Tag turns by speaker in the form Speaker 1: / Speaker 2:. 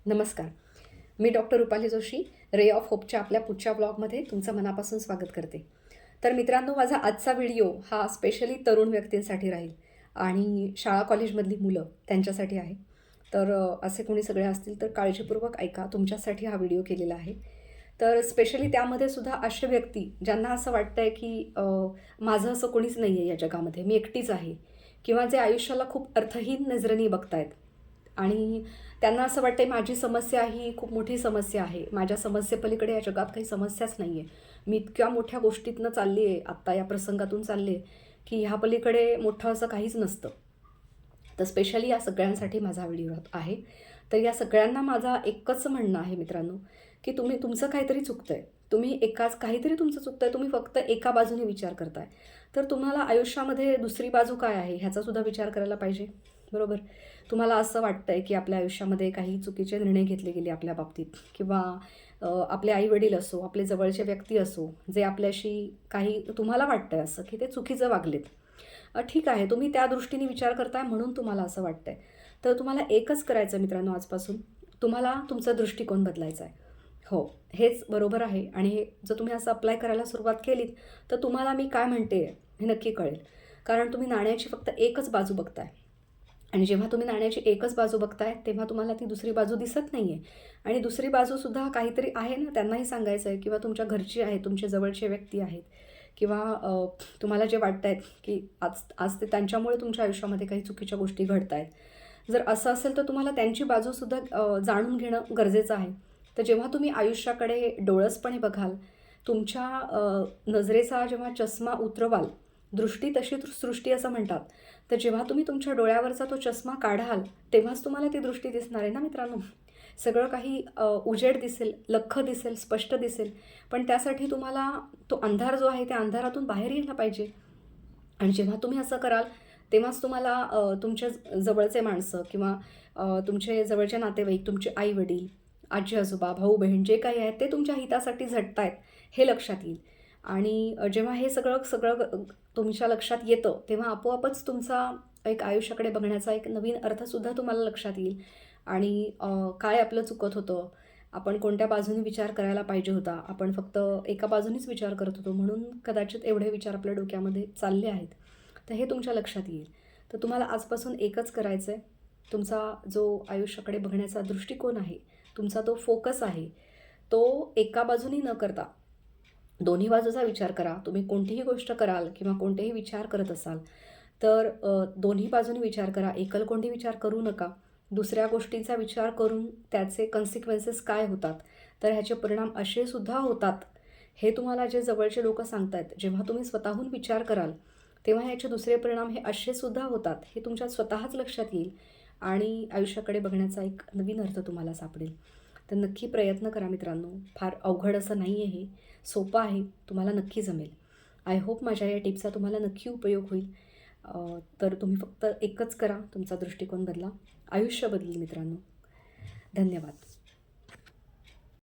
Speaker 1: नमस्कार. मी doctor Rupali Joshi, ray of होपच्या आपल्या पुढच्या ब्लॉगमध्ये तुमचं मनापासून स्वागत करते. तर मित्रांनो, माझा आजचा व्हिडिओ हा स्पेशली तरुण व्यक्तींसाठी राहील आणि शाळा कॉलेजमधली मुलं त्यांच्यासाठी आहे. तर असे कोणी सगळे असतील तर काळजीपूर्वक ऐका. तुमच्यासाठी हा व्हिडिओ केलेला आहे. तर स्पेशली त्यामध्ये सुद्धा असे व्यक्ती ज्यांना असं वाटतंय की माझं असं कोणीच नाही आहे या जगामध्ये, मी एकटीच आहे, किंवा जे आयुष्याला खूप अर्थहीन नजरेने बघतायत आणि त्यांना असं वाटतंय माझी समस्या ही खूप मोठी समस्या आहे. माझ्या समस्येपलीकडे या जगात काही समस्याच नाही आहे. मी इतक्या मोठ्या गोष्टीतनं चालली आहे, आत्ता या प्रसंगातून चालली आहे, की ह्या पलीकडे मोठं असं काहीच नसतं. तर स्पेशली या सगळ्यांसाठी माझा व्हिडिओ आहे. तर या सगळ्यांना माझा एकच म्हणणं आहे मित्रांनो, की तुमचं काहीतरी चुकतंय. तुम्ही काहीतरी तुमचं चुकतंय. तुम्ही फक्त एका बाजूने विचार करताय. तर तुम्हाला आयुष्यामध्ये दुसरी बाजू काय आहे ह्याचासुद्धा विचार करायला पाहिजे. बरोबर? तुम्हाला असं वाटतंय की आपल्या आयुष्यामध्ये काही चुकीचे निर्णय घेतले गेले आपल्या बाबतीत, किंवा आपले आई-वडील असो, आपले जवळचे व्यक्ती असो, जे आपल्याशी काही तुम्हाला वाटतंय असं की ते चुकीचं वागलेत. ठीक आहे, तुम्ही त्या दृष्टीने विचार करताय म्हणून तुम्हाला असं वाटतंय. तर तुम्हाला एकच करायचं मित्रांनो आजपासून, तुम्हाला तुमचा दृष्टिकोन बदलायचा आहे. हो, हेच बरोबर आहे आणि हे जर तुम्ही असं अप्लाय करायला सुरुवात केलीत, तर तुम्हाला मी काय म्हणते हे नक्की कळेल. कारण तुम्ही नाण्याची फक्त एकच बाजू बघताय. आणि जेव्हा तुम्ही नाण्याची एकच बाजू बघताय, तेव्हा तुम्हाला ती दुसरी बाजू दिसत नाही आहे. आणि दुसरी बाजूसुद्धा काहीतरी आहे ना, त्यांनाही सांगायचं आहे, किंवा तुमच्या घरची आहे, तुमचे जवळचे व्यक्ती आहेत, किंवा तुम्हाला जे वाटत आहेत की आज आज ते त्यांच्यामुळे तुमच्या आयुष्यामध्ये काही चुकीच्या गोष्टी घडत आहेत. जर असं असेल तर तुम्हाला त्यांची बाजूसुद्धा जाणून घेणं गरजेचं आहे. तर जेव्हा तुम्ही आयुष्याकडे डोळसपणे बघाल, तुमच्या नजरेचा जेव्हा चष्मा उतरवाल, दृष्टी तशी सृष्टी असं म्हणतात. तर जेव्हा तुम्ही तुमच्या डोळ्यावरचा तो चष्मा काढाल, तेव्हाच तुम्हाला ती दृष्टी दिसणार आहे ना मित्रांनो. सगळं काही उजेड दिसेल, लख्ख दिसेल, स्पष्ट दिसेल. पण त्यासाठी तुम्हाला तो अंधार जो आहे, त्या अंधारातून बाहेर यायला पाहिजे. आणि जेव्हा तुम्ही असं कराल, तेव्हाच तुम्हाला तुमच्या जवळचे माणसं, किंवा तुमचे जवळचे नातेवाईक, तुमचे आई-वडील, आजी-आजोबा, भाऊ-बहीण जे काही आहेत, ते तुमच्या हितासाठी झटतायत हे लक्षात येईल. आणि जेव्हा हे सगळं सगळं तुमच्या लक्षात येतं, तेव्हा आपोआपच तुमचा एक आयुष्याकडे बघण्याचा एक नवीन अर्थसुद्धा तुम्हाला लक्षात येईल. आणि काय आपलं चुकत होतं, आपण कोणत्या बाजूने विचार करायला पाहिजे होता, आपण फक्त एका बाजूनीच विचार करत होतो, म्हणून कदाचित एवढे विचार आपल्या डोक्यामध्ये चालले आहेत. तर हे तुमच्या लक्षात येईल. तर तुम्हाला आजपासून एकच करायचं आहे, तुमचा जो आयुष्याकडे बघण्याचा दृष्टिकोन आहे, तुमचा तो फोकस आहे, तो एका बाजूनी न करता दोन्ही बाजूचा विचार करा. तुम्ही कोणतीही गोष्ट कराल किंवा कोणतेही विचार करत असाल, तर दोन्ही बाजूनी विचार करा. एकलकोंडी विचार करू नका. दुसऱ्या गोष्टींचा विचार करून त्याचे कन्सिक्वेन्सेस काय होतात, तर ह्याचे परिणाम असे सुद्धा होतात, हे तुम्हाला जे जवळचे लोकं सांगतायत. जेव्हा तुम्ही स्वतःहून विचार कराल, तेव्हा ह्याचे दुसरे परिणाम हे असे सुद्धा होतात, हे तुमच्या स्वतःच लक्षात येईल आणि आयुष्याकडे बघण्याचा एक नवीन अर्थ तुम्हाला सापडेल. तर नक्की प्रयत्न करा मित्रांनो. फार अवघड असं नाही आहे हे. सोपं आहे. तुम्हाला नक्की जमेल. आय होप माझ्या या टिप्सचा तुम्हाला नक्की उपयोग होईल. तर तुम्ही फक्त एकच करा, तुमचा दृष्टिकोन बदला. आयुष्य बदलेल मित्रांनो. धन्यवाद.